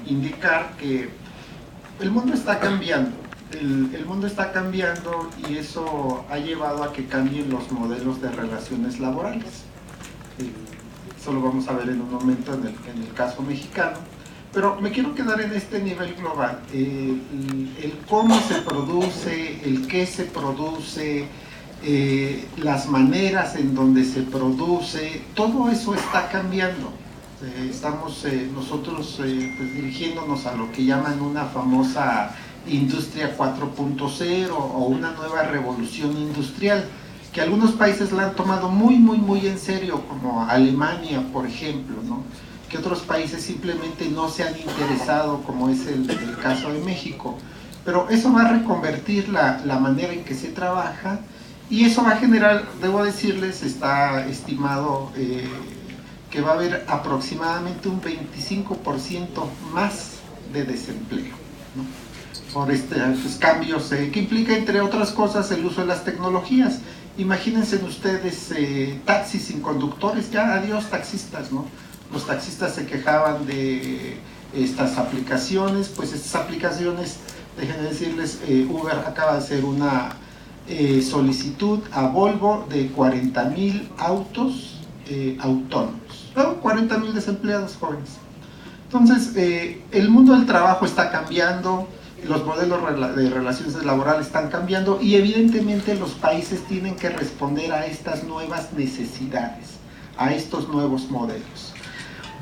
indicar que el mundo está cambiando. El mundo está cambiando y eso ha llevado a que cambien los modelos de relaciones laborales. Eso lo vamos a ver en un momento en el caso mexicano. Pero me quiero quedar en este nivel global. El cómo se produce, el qué se produce, las maneras en donde se produce, todo eso está cambiando. Estamos nosotros pues, dirigiéndonos a lo que llaman una famosa industria 4.0 o una nueva revolución industrial, que algunos países la han tomado muy en serio, como Alemania, por ejemplo, ¿no? Que otros países simplemente no se han interesado, como es el caso de México. Pero eso va a reconvertir la manera en que se trabaja y eso va a generar, debo decirles, está estimado que va a haber aproximadamente un 25% más de desempleo, ¿no? Por estos cambios que implica, entre otras cosas, el uso de las tecnologías. Imagínense ustedes taxis sin conductores, ya adiós taxistas, ¿no? Los taxistas se quejaban de estas aplicaciones, pues estas aplicaciones, déjenme decirles, Uber acaba de hacer una solicitud a Volvo de 40,000 autos autónomos, 40,000 desempleados jóvenes. Entonces, el mundo del trabajo está cambiando, los modelos de relaciones laborales están cambiando y evidentemente los países tienen que responder a estas nuevas necesidades, a estos nuevos modelos.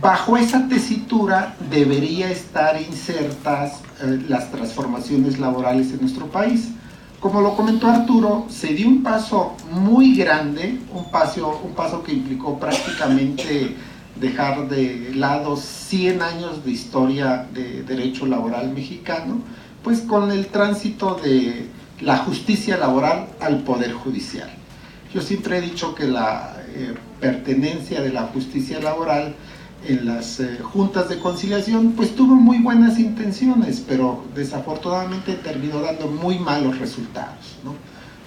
Bajo esa tesitura debería estar insertas las transformaciones laborales en nuestro país. Como lo comentó Arturo, se dio un paso muy grande, un paso que implicó prácticamente dejar de lado 100 años de historia de derecho laboral mexicano, pues con el tránsito de la justicia laboral al Poder Judicial. Yo siempre he dicho que la pertenencia de la justicia laboral en las juntas de conciliación pues tuvo muy buenas intenciones, pero desafortunadamente terminó dando muy malos resultados, ¿no?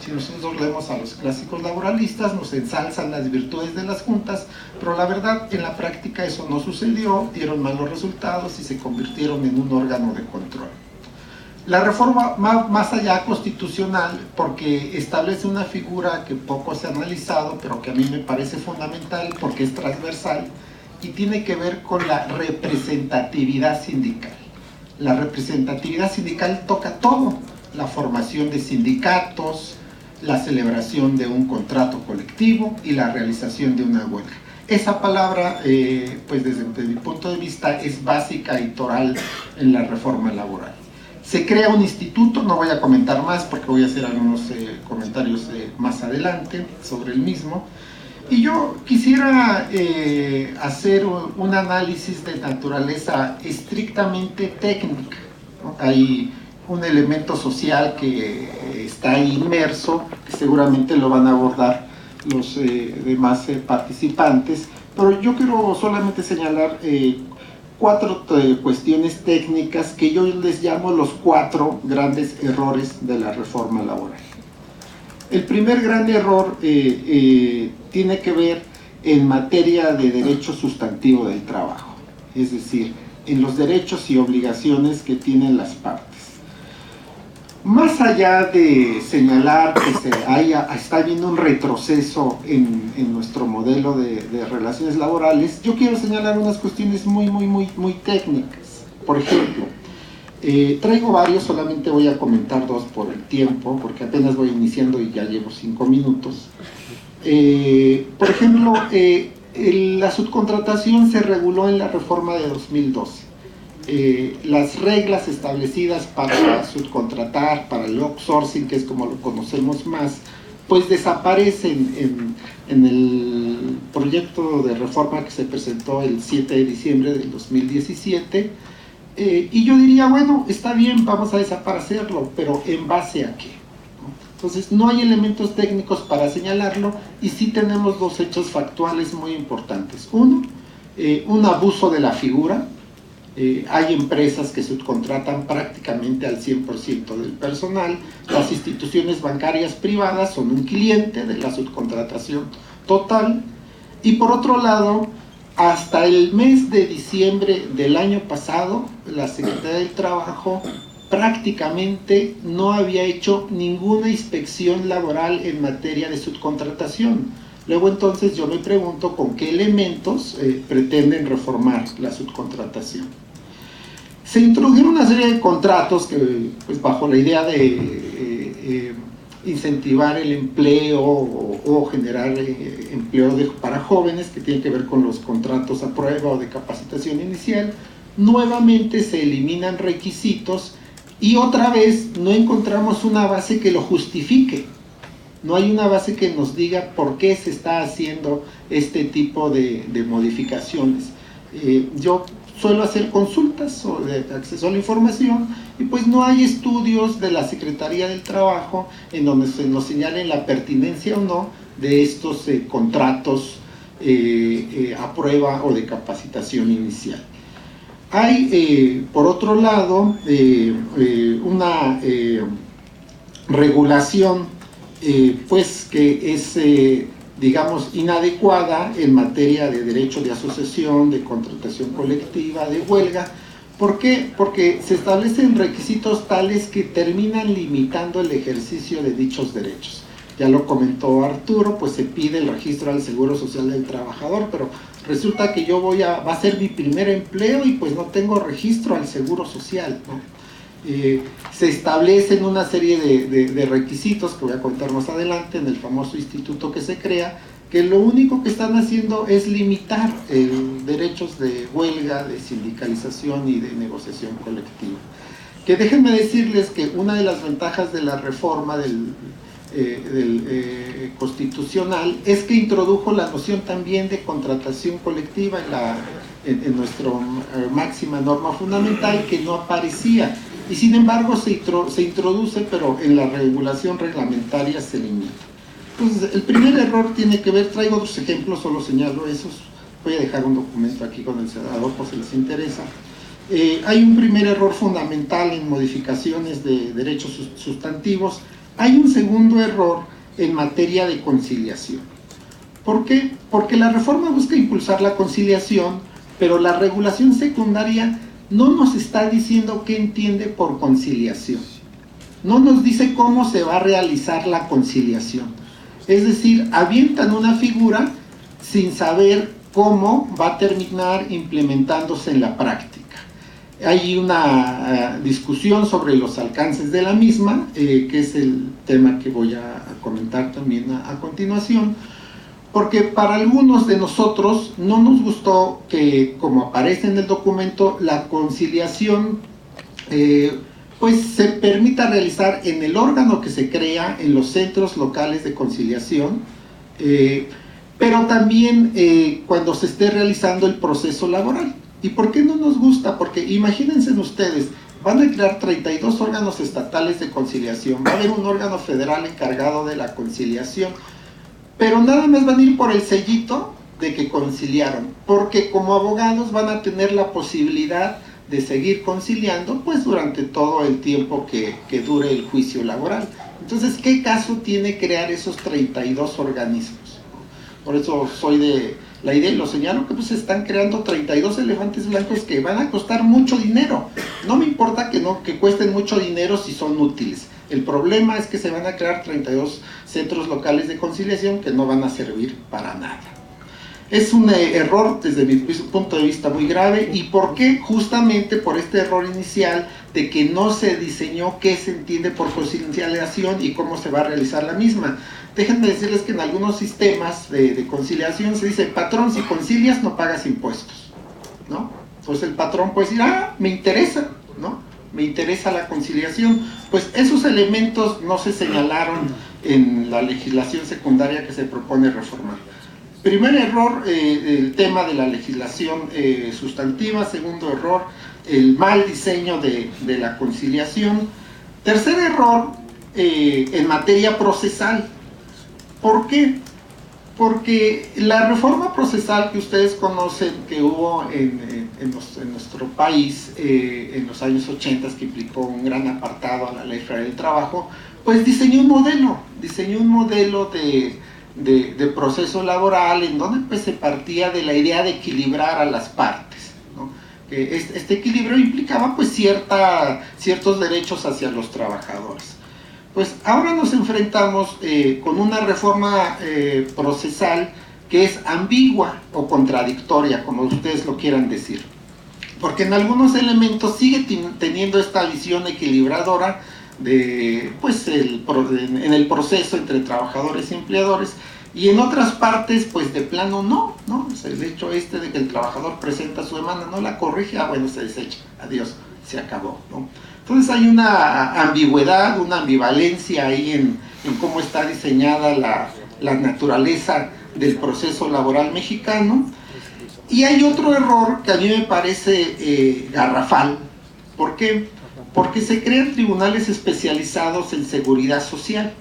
Si nosotros leemos a los clásicos laboralistas, nos ensalzan las virtudes de las juntas, pero la verdad en la práctica eso no sucedió, dieron malos resultados y se convirtieron en un órgano de control. La reforma más allá constitucional, porque establece una figura que poco se ha analizado, pero que a mí me parece fundamental porque es transversal, y tiene que ver con la representatividad sindical. La representatividad sindical toca todo, la formación de sindicatos, la celebración de un contrato colectivo y la realización de una huelga. Esa palabra, pues desde mi punto de vista, es básica y toral en la reforma laboral. Se crea un instituto, no voy a comentar más porque voy a hacer algunos comentarios más adelante sobre el mismo. Y yo quisiera hacer un análisis de naturaleza estrictamente técnica, ¿no? Hay un elemento social que está inmerso, que seguramente lo van a abordar los demás participantes, pero yo quiero solamente señalar 4 cuestiones técnicas que yo les llamo los 4 grandes errores de la reforma laboral. El primer gran error tiene que ver en materia de derecho sustantivo del trabajo, es decir, en los derechos y obligaciones que tienen las partes. Más allá de señalar que está habiendo un retroceso en nuestro modelo de relaciones laborales, yo quiero señalar unas cuestiones muy técnicas. Por ejemplo, traigo varios, solamente voy a comentar 2 por el tiempo, porque apenas voy iniciando y ya llevo 5 minutos. Por ejemplo, la subcontratación se reguló en la reforma de 2012. Las reglas establecidas para subcontratar, para el outsourcing, que es como lo conocemos más, pues desaparecen en el proyecto de reforma que se presentó el 7 de diciembre del 2017. Y yo diría, bueno, está bien, vamos a desaparecerlo, pero ¿en base a qué? ¿No? Entonces, no hay elementos técnicos para señalarlo y sí tenemos 2 hechos factuales muy importantes. Uno, un abuso de la figura. Hay empresas que subcontratan prácticamente al 100% del personal. Las instituciones bancarias privadas son un cliente de la subcontratación total. Y por otro lado, hasta el mes de diciembre del año pasado, la Secretaría del Trabajo prácticamente no había hecho ninguna inspección laboral en materia de subcontratación. Luego entonces yo me pregunto con qué elementos pretenden reformar la subcontratación. Se introdujeron una serie de contratos que, pues, bajo la idea de incentivar el empleo o generar empleo para jóvenes, que tiene que ver con los contratos a prueba o de capacitación inicial. Nuevamente se eliminan requisitos y otra vez no encontramos una base que lo justifique. No hay una base que nos diga por qué se está haciendo este tipo de modificaciones. Yo suelo hacer consultas o de acceso a la información y pues no hay estudios de la Secretaría del Trabajo en donde se nos señalen la pertinencia o no de estos contratos a prueba o de capacitación inicial. Hay, por otro lado, una regulación pues que es digamos, inadecuada en materia de derecho de asociación, de contratación colectiva, de huelga. ¿Por qué? Porque se establecen requisitos tales que terminan limitando el ejercicio de dichos derechos. Ya lo comentó Arturo, pues se pide el registro al Seguro Social del Trabajador, pero resulta que yo va a ser mi primer empleo y pues no tengo registro al Seguro Social, ¿no? Se establecen una serie de requisitos que voy a contar más adelante en el famoso instituto que se crea, que lo único que están haciendo es limitar derechos de huelga, de sindicalización y de negociación colectiva. Que déjenme decirles que una de las ventajas de la reforma constitucional es que introdujo la noción también de contratación colectiva en nuestra máxima norma fundamental, que no aparecía. Y sin embargo se introduce, pero en la regulación reglamentaria se limita. Entonces, el primer error tiene que ver, traigo otros ejemplos, solo señalo esos, voy a dejar un documento aquí con el senador por si les interesa. Hay un primer error fundamental en modificaciones de derechos sustantivos. Hay un segundo error en materia de conciliación. ¿Por qué? Porque la reforma busca impulsar la conciliación, pero la regulación secundaria no nos está diciendo qué entiende por conciliación. No nos dice cómo se va a realizar la conciliación. Es decir, avientan una figura sin saber cómo va a terminar implementándose en la práctica. Hay una discusión sobre los alcances de la misma, que es el tema que voy a comentar también a continuación. Porque para algunos de nosotros no nos gustó que, como aparece en el documento, la conciliación pues se permita realizar en el órgano que se crea, en los centros locales de conciliación, pero también cuando se esté realizando el proceso laboral. ¿Y por qué no nos gusta? Porque imagínense ustedes, van a crear 32 órganos estatales de conciliación, va a haber un órgano federal encargado de la conciliación, pero nada más van a ir por el sellito de que conciliaron, porque como abogados van a tener la posibilidad de seguir conciliando pues durante todo el tiempo que dure el juicio laboral. Entonces, ¿qué caso tiene crear esos 32 organismos? Por eso soy de la idea, y lo señalo, que pues se están creando 32 elefantes blancos que van a costar mucho dinero. No me importa que cuesten mucho dinero si son útiles. El problema es que se van a crear 32 centros locales de conciliación que no van a servir para nada. Es un error desde mi punto de vista muy grave. ¿Y por qué? Justamente por este error inicial de que no se diseñó qué se entiende por conciliación y cómo se va a realizar la misma. Déjenme decirles que en algunos sistemas de conciliación se dice: patrón, si concilias no pagas impuestos, ¿no? Entonces el patrón puede decir: ah, me interesa, ¿no? Me interesa la conciliación. Pues esos elementos no se señalaron en la legislación secundaria que se propone reformar. Primer error, el tema de la legislación sustantiva. Segundo error, el mal diseño de la conciliación. Tercer error, en materia procesal. ¿Por qué? Porque la reforma procesal que ustedes conocen que hubo en nuestro país en los años 80, que implicó un gran apartado a la Ley Federal del Trabajo, pues diseñó un modelo de proceso laboral, en donde pues se partía de la idea de equilibrar a las partes, ¿no? Este equilibrio implicaba pues ciertos derechos hacia los trabajadores. Pues ahora nos enfrentamos con una reforma procesal que es ambigua o contradictoria, como ustedes lo quieran decir, porque en algunos elementos sigue teniendo esta visión equilibradora de, pues, en el proceso entre trabajadores y empleadores, y en otras partes, pues de plano no, o sea, el hecho de que el trabajador presenta su demanda, no la corrige, bueno, se desecha, adiós, se acabó, ¿no? Entonces hay una ambigüedad, una ambivalencia ahí en cómo está diseñada la naturaleza del proceso laboral mexicano. Y hay otro error que a mí me parece garrafal. ¿Por qué? Porque se crean tribunales especializados en seguridad social.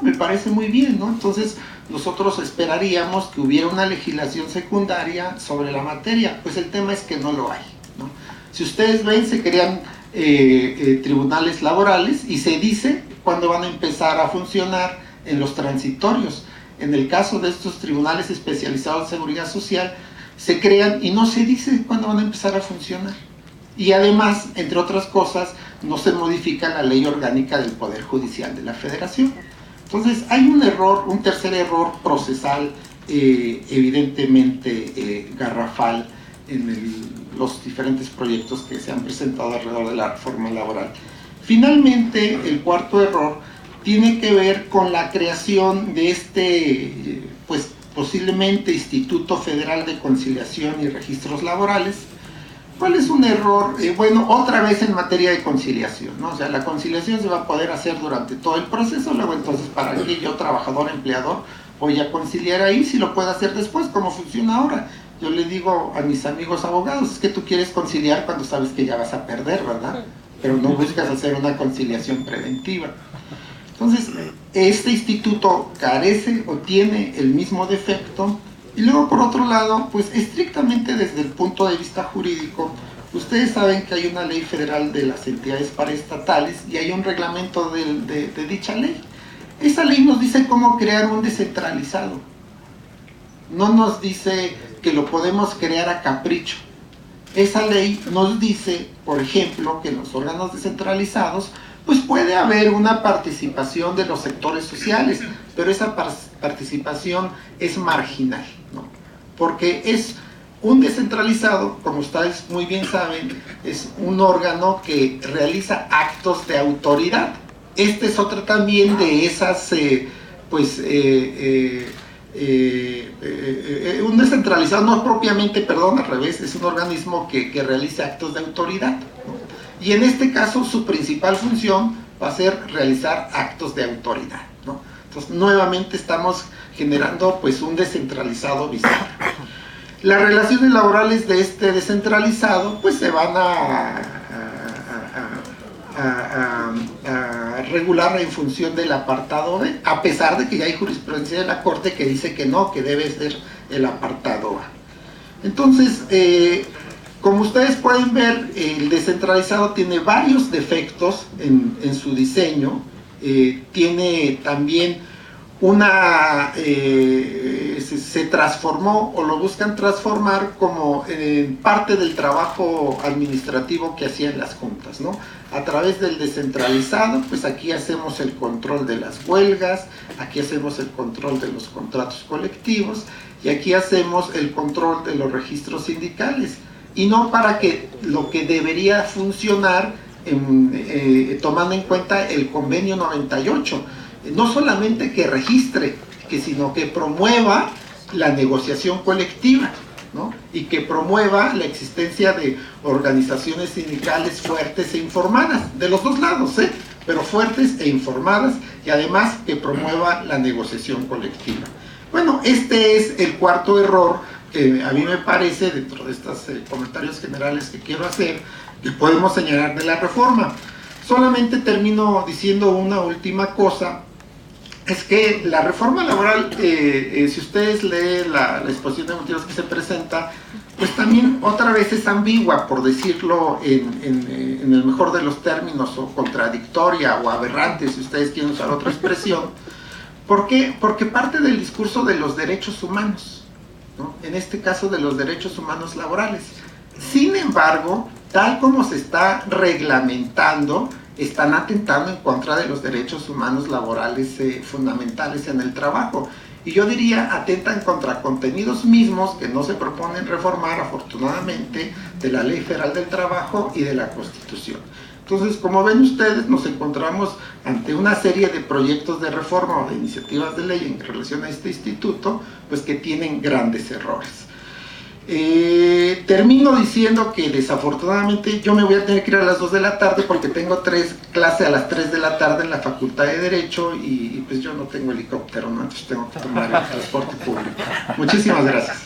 Me parece muy bien, ¿no? Entonces nosotros esperaríamos que hubiera una legislación secundaria sobre la materia. Pues el tema es que no lo hay, ¿no? Si ustedes ven, se crean tribunales laborales y se dice cuándo van a empezar a funcionar en los transitorios. En el caso de estos tribunales especializados en seguridad social, se crean y no se dice cuándo van a empezar a funcionar. Y además, entre otras cosas, no se modifica la ley orgánica del Poder Judicial de la Federación. Entonces, hay un error, un tercer error procesal evidentemente garrafal en los diferentes proyectos que se han presentado alrededor de la reforma laboral. Finalmente, el cuarto error tiene que ver con la creación de este, pues posiblemente Instituto Federal de Conciliación y Registros Laborales. ¿Cuál es un error? Bueno, otra vez en materia de conciliación, ¿no? O sea, la conciliación se va a poder hacer durante todo el proceso, luego entonces, ¿para qué yo, trabajador, empleador, voy a conciliar ahí si lo puedo hacer después? ¿Cómo funciona ahora? Yo le digo a mis amigos abogados, es que tú quieres conciliar cuando sabes que ya vas a perder, ¿verdad? Pero no buscas hacer una conciliación preventiva. Entonces, este instituto carece o tiene el mismo defecto. Y luego, por otro lado, pues estrictamente desde el punto de vista jurídico, ustedes saben que hay una ley federal de las entidades paraestatales y hay un reglamento de dicha ley. Esa ley nos dice cómo crear un descentralizado. No nos dice que lo podemos crear a capricho. Esa ley nos dice, por ejemplo, que en los órganos descentralizados pues puede haber una participación de los sectores sociales, pero esa participación es marginal, ¿no? Porque es un descentralizado, como ustedes muy bien saben, es un órgano que realiza actos de autoridad. Este es otro también de esas, un descentralizado, no propiamente, perdón, al revés, es un organismo que realiza actos de autoridad, ¿no? Y en este caso su principal función va a ser realizar actos de autoridad, ¿no? Entonces nuevamente estamos generando pues un descentralizado bizarro. Las relaciones laborales de este descentralizado pues se van a regular en función del apartado B, a pesar de que ya hay jurisprudencia de la Corte que dice que no, que debe ser el apartado A. Entonces, como ustedes pueden ver, el descentralizado tiene varios defectos en su diseño. Tiene también se transformó o lo buscan transformar como parte del trabajo administrativo que hacían las juntas, ¿no? A través del descentralizado, pues aquí hacemos el control de las huelgas, aquí hacemos el control de los contratos colectivos y aquí hacemos el control de los registros sindicales. Y no para que lo que debería funcionar, tomando en cuenta el convenio 98, no solamente que registre, sino que promueva la negociación colectiva, ¿no? Y que promueva la existencia de organizaciones sindicales fuertes e informadas, de los dos lados, pero fuertes e informadas, y además que promueva la negociación colectiva. Bueno, este es el cuarto error que a mí me parece, dentro de estos comentarios generales que quiero hacer, que podemos señalar de la reforma. Solamente termino diciendo una última cosa, es que la reforma laboral, si ustedes leen la exposición de motivos que se presenta, pues también otra vez es ambigua, por decirlo en el mejor de los términos, o contradictoria, o aberrante, si ustedes quieren usar otra expresión, ¿Por qué? Porque parte del discurso de los derechos humanos, ¿no? En este caso de los derechos humanos laborales. Sin embargo, tal como se está reglamentando, están atentando en contra de los derechos humanos laborales fundamentales en el trabajo. Y yo diría, atentan contra contenidos mismos que no se proponen reformar, afortunadamente, de la Ley Federal del Trabajo y de la Constitución. Entonces, como ven ustedes, nos encontramos ante una serie de proyectos de reforma o de iniciativas de ley en relación a este instituto, pues que tienen grandes errores. Termino diciendo que desafortunadamente yo me voy a tener que ir a las 2 de la tarde porque tengo clase a las 3 de la tarde en la Facultad de Derecho y pues yo no tengo helicóptero, ¿no? Entonces tengo que tomar el transporte público. Muchísimas gracias.